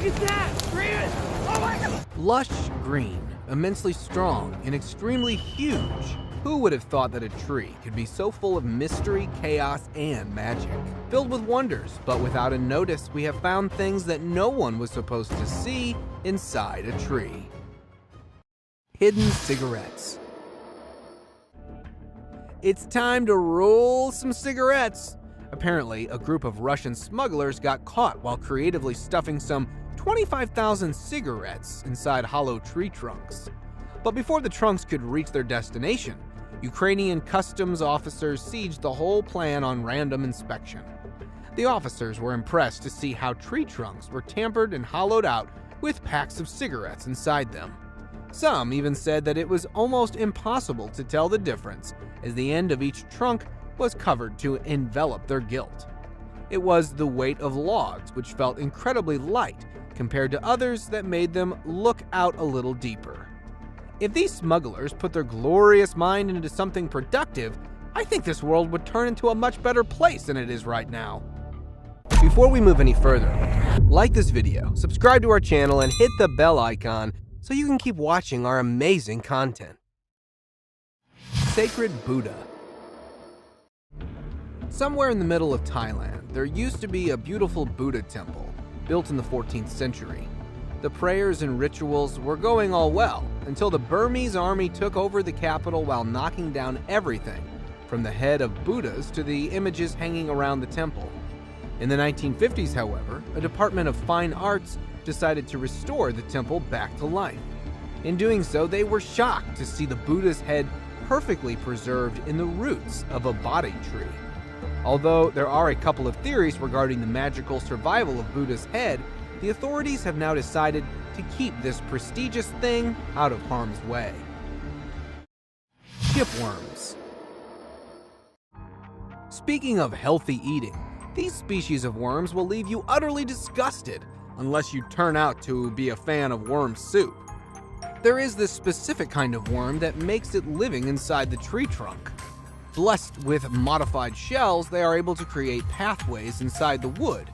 Look at that! Grant! Oh my God! Lush green, immensely strong, and extremely huge. Who would have thought that a tree could be so full of mystery, chaos, and magic? Filled with wonders, but without a notice, we have found things that no one was supposed to see inside a tree. Hidden cigarettes. It's time to roll some cigarettes. Apparently, a group of Russian smugglers got caught while creatively stuffing some 25,000 cigarettes inside hollow tree trunks. But before the trunks could reach their destination, Ukrainian customs officers sieged the whole plan on random inspection. The officers were impressed to see how tree trunks were tampered and hollowed out with packs of cigarettes inside them. Some even said that it was almost impossible to tell the difference, as the end of each trunk was covered to envelop their guilt. It was the weight of logs which felt incredibly light compared to others that made them look out a little deeper. If these smugglers put their glorious mind into something productive, I think this world would turn into a much better place than it is right now. Before we move any further, like this video, subscribe to our channel, and hit the bell icon so you can keep watching our amazing content. Sacred Buddha. Somewhere in the middle of Thailand, there used to be a beautiful Buddha temple built in the 14th century. The prayers and rituals were going all well until the Burmese army took over the capital while knocking down everything from the head of Buddhas to the images hanging around the temple. In the 1950s, however, a Department of Fine Arts decided to restore the temple back to life. In doing so, they were shocked to see the Buddha's head perfectly preserved in the roots of a Bodhi tree. Although there are a couple of theories regarding the magical survival of Buddha's head, the authorities have now decided to keep this prestigious thing out of harm's way. Shipworms. Speaking of healthy eating, these species of worms will leave you utterly disgusted unless you turn out to be a fan of worm soup. There is this specific kind of worm that makes it living inside the tree trunk. Blessed with modified shells, they are able to create pathways inside the wood,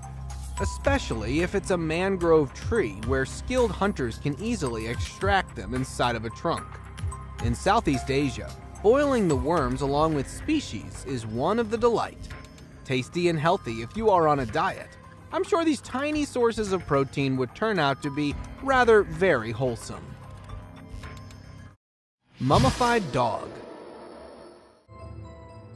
especially if it's a mangrove tree where skilled hunters can easily extract them inside of a trunk. In Southeast Asia, boiling the worms along with species is one of the delight. Tasty and healthy if you are on a diet. I'm sure these tiny sources of protein would turn out to be rather very wholesome. Mummified dog.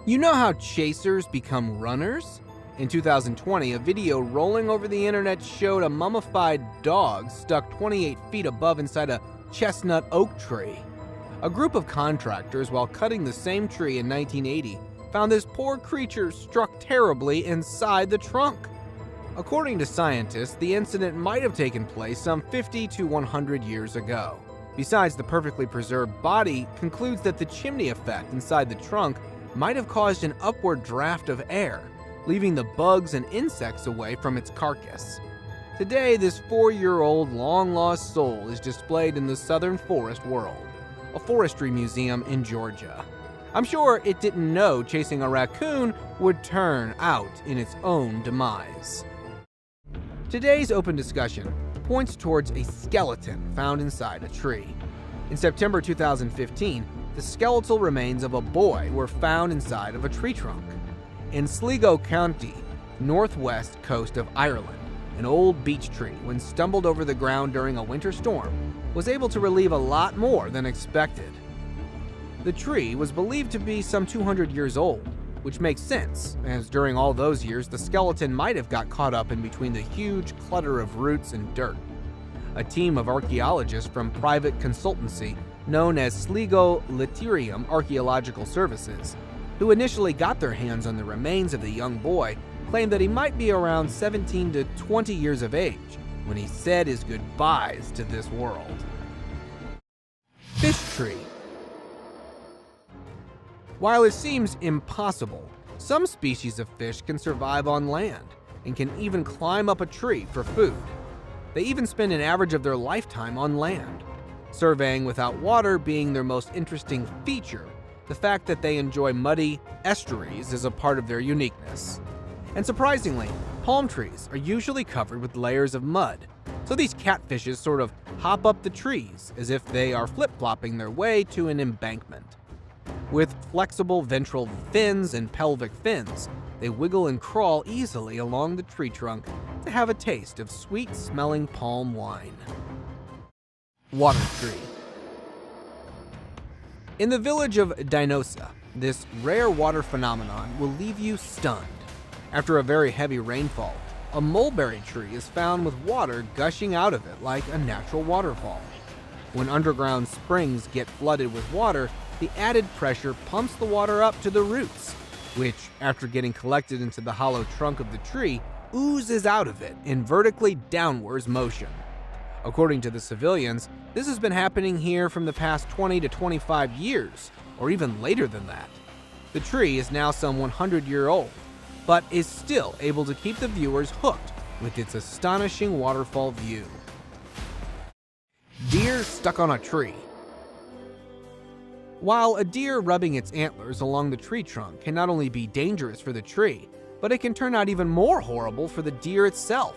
You know how chasers become runners? In 2020, a video rolling over the internet showed a mummified dog stuck 28 feet above inside a chestnut oak tree. A group of contractors, while cutting the same tree in 1980, found this poor creature struck terribly inside the trunk. According to scientists, the incident might have taken place some 50 to 100 years ago. Besides, the perfectly preserved body concludes that the chimney effect inside the trunk might have caused an upward draft of air, leaving the bugs and insects away from its carcass. Today, this 4-year-old long-lost soul is displayed in the Southern Forest World, a forestry museum in Georgia. I'm sure it didn't know chasing a raccoon would turn out in its own demise. Today's open discussion points towards a skeleton found inside a tree. In September 2015, the skeletal remains of a boy were found inside of a tree trunk. In Sligo County, northwest coast of Ireland, an old beech tree, when stumbled over the ground during a winter storm, was able to relieve a lot more than expected. The tree was believed to be some 200 years old, which makes sense, as during all those years the skeleton might have got caught up in between the huge clutter of roots and dirt. A team of archaeologists from private consultancy known as Sligo Litterium Archaeological Services, who initially got their hands on the remains of the young boy, claimed that he might be around 17 to 20 years of age when he said his goodbyes to this world. Fish tree. While it seems impossible, some species of fish can survive on land and can even climb up a tree for food. They even spend an average of their lifetime on land. Surveying without water being their most interesting feature, the fact that they enjoy muddy estuaries is a part of their uniqueness. And surprisingly, palm trees are usually covered with layers of mud, So these catfishes sort of hop up the trees as if they are flip-flopping their way to an embankment. With flexible ventral fins and pelvic fins, they wiggle and crawl easily along the tree trunk to have a taste of sweet-smelling palm wine. Water tree. In the village of Dinosa, this rare water phenomenon will leave you stunned. After a very heavy rainfall, a mulberry tree is found with water gushing out of it like a natural waterfall. When underground springs get flooded with water, the added pressure pumps the water up to the roots, which, after getting collected into the hollow trunk of the tree, oozes out of it in vertically downwards motion. According to the civilians, this has been happening here from the past 20 to 25 years, or even later than that. The tree is now some 100-year-old, but is still able to keep the viewers hooked with its astonishing waterfall view. Deer stuck on a tree. While a deer rubbing its antlers along the tree trunk can not only be dangerous for the tree, but it can turn out even more horrible for the deer itself.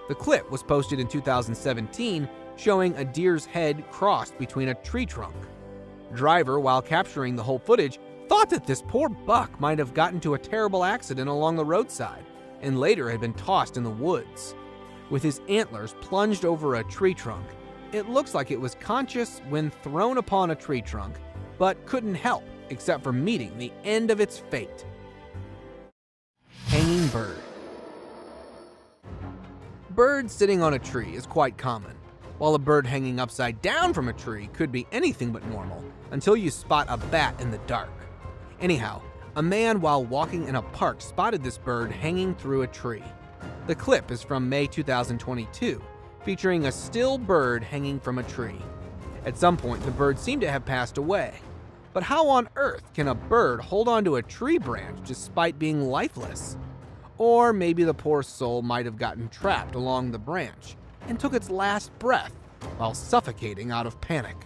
The clip was posted in 2017 showing a deer's head crossed between a tree trunk. Driver, while capturing the whole footage, thought that this poor buck might have gotten into a terrible accident along the roadside and later had been tossed in the woods. With his antlers plunged over a tree trunk, it looks like it was conscious when thrown upon a tree trunk, but couldn't help except for meeting the end of its fate. Hanging bird. Bird sitting on a tree is quite common, while a bird hanging upside down from a tree could be anything but normal until you spot a bat in the dark. Anyhow, a man while walking in a park spotted this bird hanging through a tree. The clip is from May 2022, featuring a still bird hanging from a tree. At some point, the bird seemed to have passed away. But how on earth can a bird hold onto a tree branch despite being lifeless? Or maybe the poor soul might have gotten trapped along the branch and took its last breath while suffocating out of panic.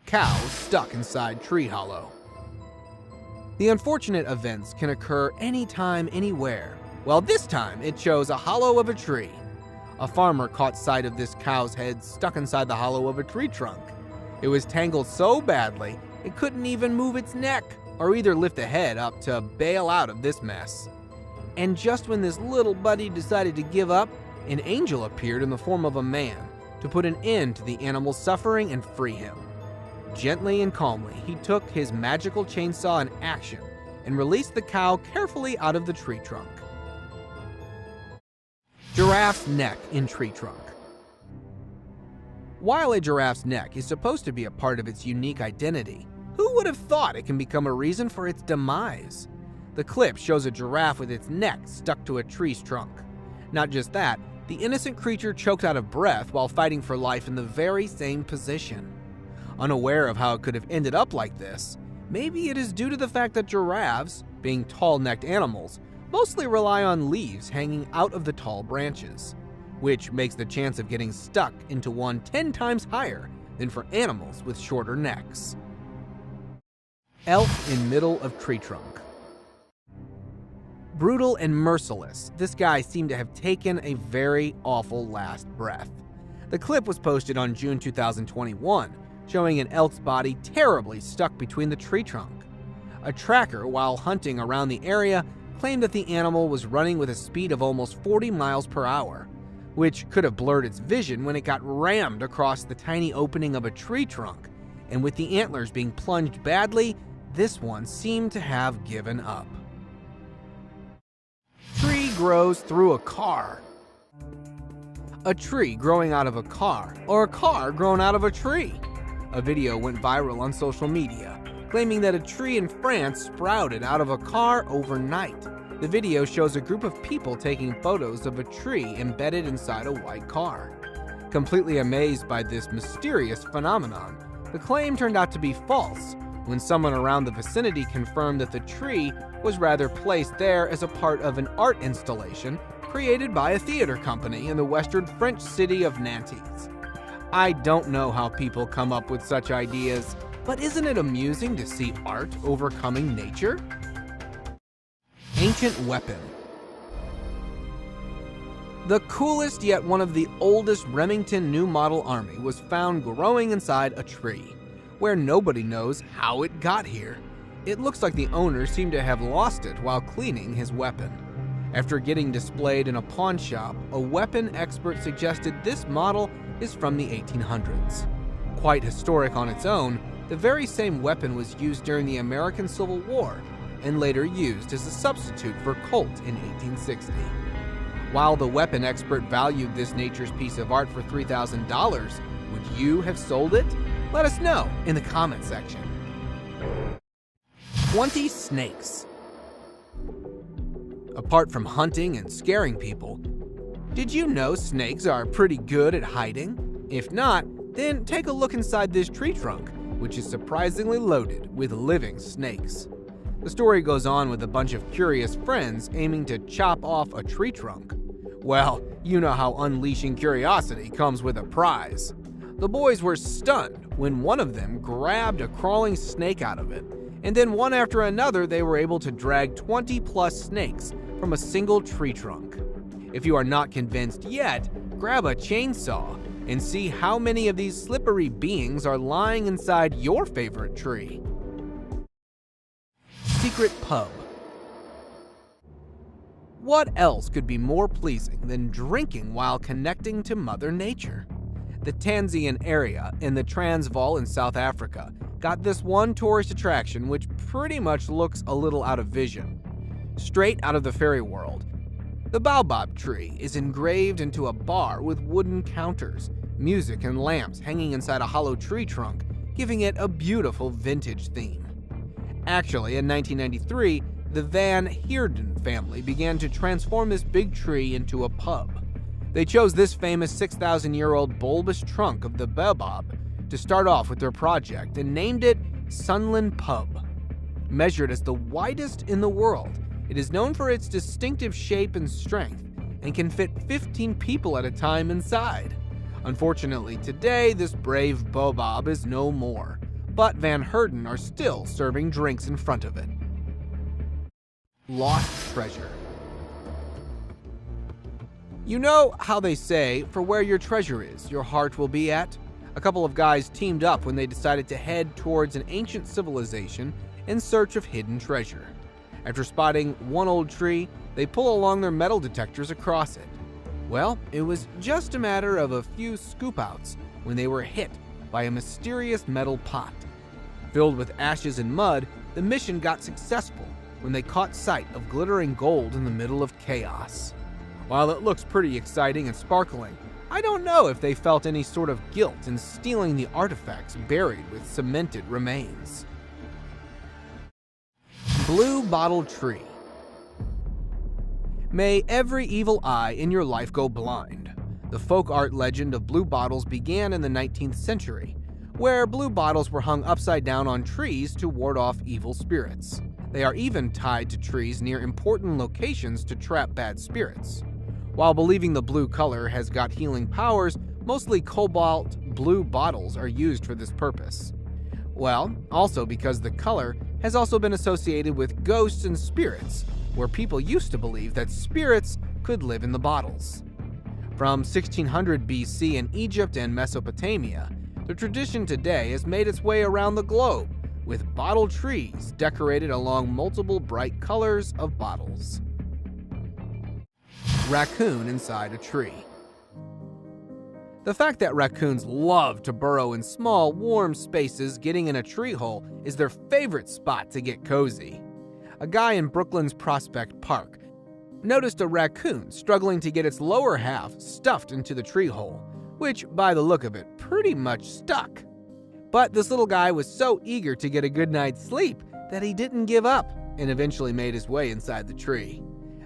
Cow stuck inside tree hollow. The unfortunate events can occur anytime, anywhere. Well, this time it chose a hollow of a tree. A farmer caught sight of this cow's head stuck inside the hollow of a tree trunk. It was tangled so badly, it couldn't even move its neck or either lift the head up to bail out of this mess. And just when this little buddy decided to give up, an angel appeared in the form of a man to put an end to the animal's suffering and free him. Gently and calmly, he took his magical chainsaw in action and released the cow carefully out of the tree trunk. Giraffe's neck in tree trunk. While a giraffe's neck is supposed to be a part of its unique identity, who would have thought it can become a reason for its demise? The clip shows a giraffe with its neck stuck to a tree's trunk. Not just that, the innocent creature choked out of breath while fighting for life in the very same position. Unaware of how it could have ended up like this, maybe it is due to the fact that giraffes, being tall-necked animals, mostly rely on leaves hanging out of the tall branches, which makes the chance of getting stuck into one 10 times higher than for animals with shorter necks. Elk in middle of tree trunk. Brutal and merciless, this guy seemed to have taken a very awful last breath. The clip was posted on June 2021, showing an elk's body terribly stuck between the tree trunk. A tracker, while hunting around the area, claimed that the animal was running with a speed of almost 40 miles per hour, which could have blurred its vision when it got rammed across the tiny opening of a tree trunk, and with the antlers being plunged badly, this one seemed to have given up. Tree grows through a car. A tree growing out of a car, or a car grown out of a tree. A video went viral on social media, claiming that a tree in France sprouted out of a car overnight. The video shows a group of people taking photos of a tree embedded inside a white car. Completely amazed by this mysterious phenomenon, the claim turned out to be false when someone around the vicinity confirmed that the tree was rather placed there as a part of an art installation created by a theater company in the western French city of Nantes. I don't know how people come up with such ideas, but isn't it amusing to see art overcoming nature? Ancient weapon. The coolest yet one of the oldest Remington New Model Army was found growing inside a tree, where nobody knows how it got here. It looks like the owner seemed to have lost it while cleaning his weapon. After getting displayed in a pawn shop, a weapon expert suggested this model is from the 1800s. Quite historic on its own, the very same weapon was used during the American Civil War and later used as a substitute for Colt in 1860. While the weapon expert valued this nature's piece of art for $3,000, would you have sold it? Let us know in the comment section. 20 snakes. Apart from hunting and scaring people, did you know snakes are pretty good at hiding? If not, then take a look inside this tree trunk, which is surprisingly loaded with living snakes. The story goes on with a bunch of curious friends aiming to chop off a tree trunk. Well, you know how unleashing curiosity comes with a prize. The boys were stunned when one of them grabbed a crawling snake out of it, and then one after another they were able to drag 20 plus snakes from a single tree trunk. If you are not convinced yet, grab a chainsaw and see how many of these slippery beings are lying inside your favorite tree. Secret pub. What else could be more pleasing than drinking while connecting to Mother Nature? The Tanzanian area in the Transvaal in South Africa got this one tourist attraction which pretty much looks a little out of vision. Straight out of the fairy world, the baobab tree is engraved into a bar with wooden counters, music and lamps hanging inside a hollow tree trunk, giving it a beautiful vintage theme. Actually, in 1993, the Van Heerden family began to transform this big tree into a pub. They chose this famous 6,000-year-old bulbous trunk of the baobab to start off with their project and named it Sunland Pub. Measured as the widest in the world, it is known for its distinctive shape and strength and can fit 15 people at a time inside. Unfortunately, today this brave baobab is no more, but Van Heerden are still serving drinks in front of it. Lost treasure. You know how they say, for where your treasure is, your heart will be at? A couple of guys teamed up when they decided to head towards an ancient civilization in search of hidden treasure. After spotting one old tree, they pull along their metal detectors across it. Well, it was just a matter of a few scoop outs when they were hit by a mysterious metal pot. Filled with ashes and mud, the mission got successful when they caught sight of glittering gold in the middle of chaos. While it looks pretty exciting and sparkling, I don't know if they felt any sort of guilt in stealing the artifacts buried with cemented remains. Blue Bottle Tree. May every evil eye in your life go blind. The folk art legend of blue bottles began in the 19th century, where blue bottles were hung upside down on trees to ward off evil spirits. They are even tied to trees near important locations to trap bad spirits. While believing the blue color has got healing powers, mostly cobalt blue bottles are used for this purpose. Well, also because the color has also been associated with ghosts and spirits, where people used to believe that spirits could live in the bottles. From 1600 BC in Egypt and Mesopotamia, the tradition today has made its way around the globe, with bottle trees decorated along multiple bright colors of bottles. Raccoon inside a tree. The fact that raccoons love to burrow in small, warm spaces getting in a tree hole is their favorite spot to get cozy. A guy in Brooklyn's Prospect Park noticed a raccoon struggling to get its lower half stuffed into the tree hole, which, by the look of it, pretty much stuck. But this little guy was so eager to get a good night's sleep that he didn't give up and eventually made his way inside the tree.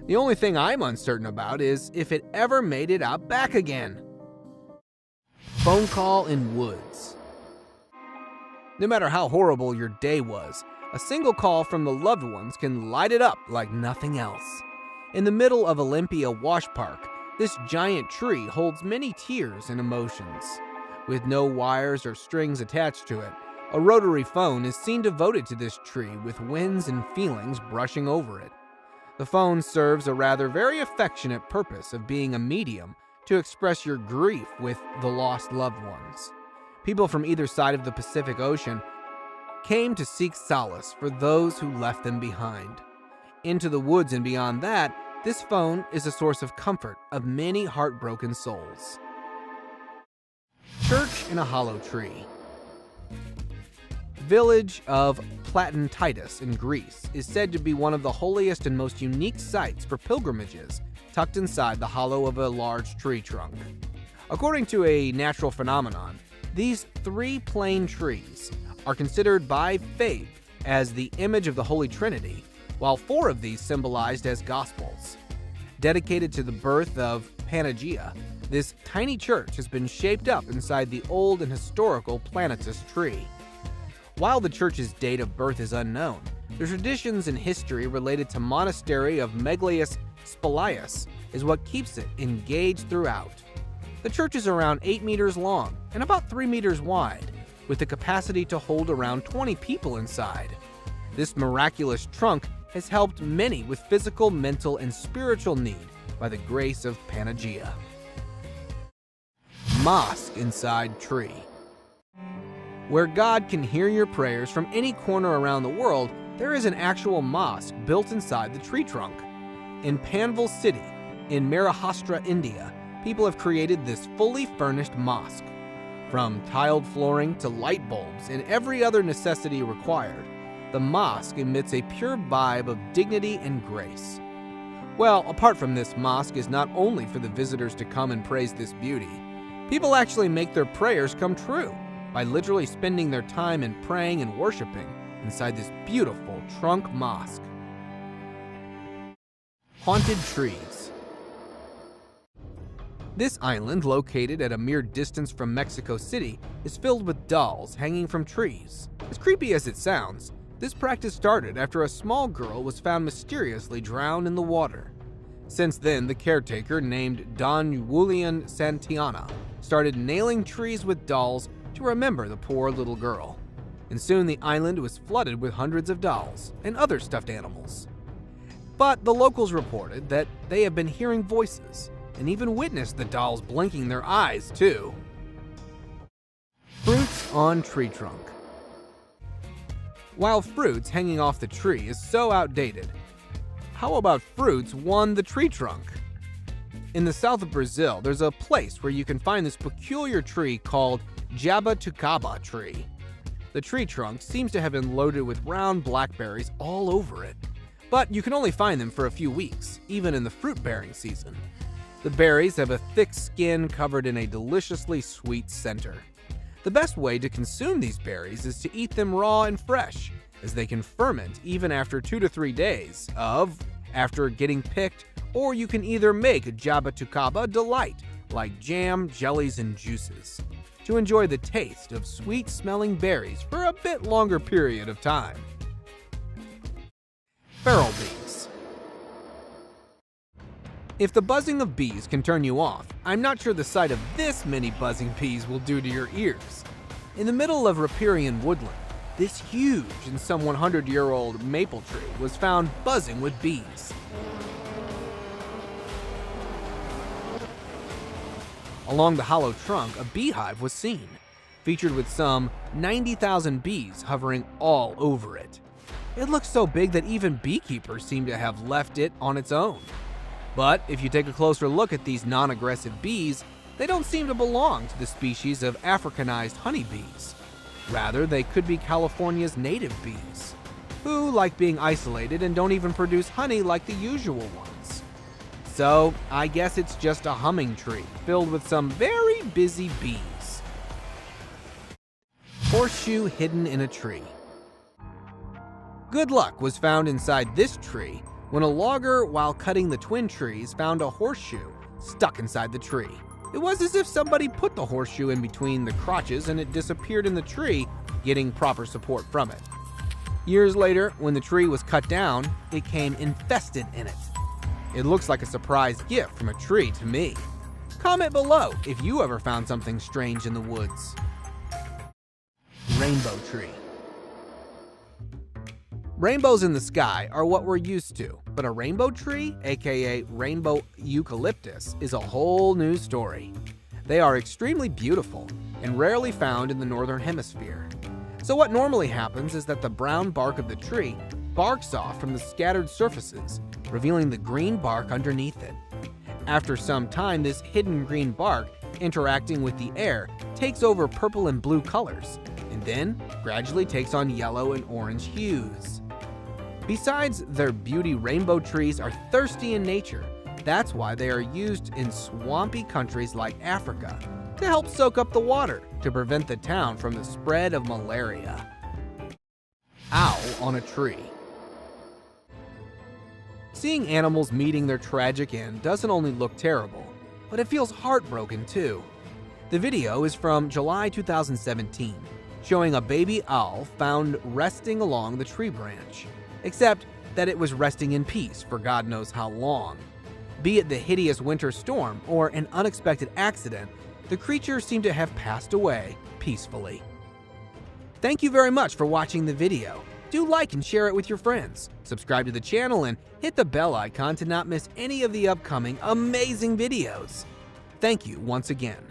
The only thing I'm uncertain about is if it ever made it out back again. Phone call in woods. No matter how horrible your day was, a single call from the loved ones can light it up like nothing else. In the middle of Olympia Wash Park, this giant tree holds many tears and emotions. With no wires or strings attached to it, a rotary phone is seen devoted to this tree with winds and feelings brushing over it. The phone serves a rather very affectionate purpose of being a medium to express your grief with the lost loved ones. People from either side of the Pacific Ocean came to seek solace for those who left them behind. Into the woods and beyond that, this phone is a source of comfort of many heartbroken souls. Church in a Hollow Tree. Village of Platinitis in Greece is said to be one of the holiest and most unique sites for pilgrimages, tucked inside the hollow of a large tree trunk. According to a natural phenomenon, these 3 plain trees are considered by faith as the image of the Holy Trinity, while 4 of these symbolized as Gospels. Dedicated to the birth of Panagia, this tiny church has been shaped up inside the old and historical Planitis tree. While the church's date of birth is unknown, the traditions and history related to monastery of Megalus Spalius is what keeps it engaged throughout. The church is around 8 meters long and about 3 meters wide, with the capacity to hold around 20 people inside. This miraculous trunk has helped many with physical, mental, and spiritual need by the grace of Panagia. Mosque inside tree. Where God can hear your prayers from any corner around the world, there is an actual mosque built inside the tree trunk. In Panvel City, in Maharashtra, India, people have created this fully furnished mosque. From tiled flooring to light bulbs and every other necessity required, the mosque emits a pure vibe of dignity and grace. Well, apart from this, mosque is not only for the visitors to come and praise this beauty. People actually make their prayers come true by literally spending their time in praying and worshiping inside this beautiful trunk mosque. Haunted trees. This island, located at a mere distance from Mexico City, is filled with dolls hanging from trees. As creepy as it sounds, this practice started after a small girl was found mysteriously drowned in the water. Since then, the caretaker, named Don Julian Santillana, started nailing trees with dolls to remember the poor little girl. And soon the island was flooded with hundreds of dolls and other stuffed animals. But the locals reported that they have been hearing voices and even witnessed the dolls blinking their eyes too. Fruits on tree trunk. While fruits hanging off the tree is so outdated, how about fruits on the tree trunk? In the south of Brazil, there's a place where you can find this peculiar tree called Jabuticaba tree. The tree trunk seems to have been loaded with round blackberries all over it, but you can only find them for a few weeks, even in the fruit-bearing season. The berries have a thick skin covered in a deliciously sweet center. The best way to consume these berries is to eat them raw and fresh, as they can ferment even after 2 to 3 days after getting picked, or you can either make Jabuticaba delight, like jam, jellies, and juices, to enjoy the taste of sweet-smelling berries for a bit longer period of time. Feral bees. If the buzzing of bees can turn you off, I'm not sure the sight of this many buzzing bees will do to your ears. In the middle of riparian woodland, this huge and some 100-year-old maple tree was found buzzing with bees. Along the hollow trunk, a beehive was seen, featured with some 90,000 bees hovering all over it. It looked so big that even beekeepers seem to have left it on its own. But if you take a closer look at these non-aggressive bees, they don't seem to belong to the species of Africanized honeybees. Rather, they could be California's native bees, who like being isolated and don't even produce honey like the usual ones. So, I guess it's just a humming tree filled with some very busy bees. Horseshoe hidden in a tree. Good luck was found inside this tree when a logger, while cutting the twin trees, found a horseshoe stuck inside the tree. It was as if somebody put the horseshoe in between the crotches and it disappeared in the tree, getting proper support from it. Years later, when the tree was cut down, it came infested in it. It looks like a surprise gift from a tree to me. Comment below if you ever found something strange in the woods. Rainbow tree. Rainbows in the sky are what we're used to, but a rainbow tree, aka rainbow eucalyptus, is a whole new story. They are extremely beautiful and rarely found in the northern hemisphere. So what normally happens is that the brown bark of the tree barks off from the scattered surfaces, revealing the green bark underneath it. After some time, this hidden green bark, interacting with the air, takes over purple and blue colors, and then gradually takes on yellow and orange hues. Besides their beauty, rainbow trees are thirsty in nature. That's why they are used in swampy countries like Africa to help soak up the water to prevent the town from the spread of malaria. Owl on a tree. Seeing animals meeting their tragic end doesn't only look terrible, but it feels heartbroken too. The video is from July 2017, showing a baby owl found resting along the tree branch, except that it was resting in peace for God knows how long. Be it the hideous winter storm or an unexpected accident, the creature seemed to have passed away peacefully. Thank you very much for watching the video. Do like and share it with your friends. Subscribe to the channel and hit the bell icon to not miss any of the upcoming amazing videos. Thank you once again.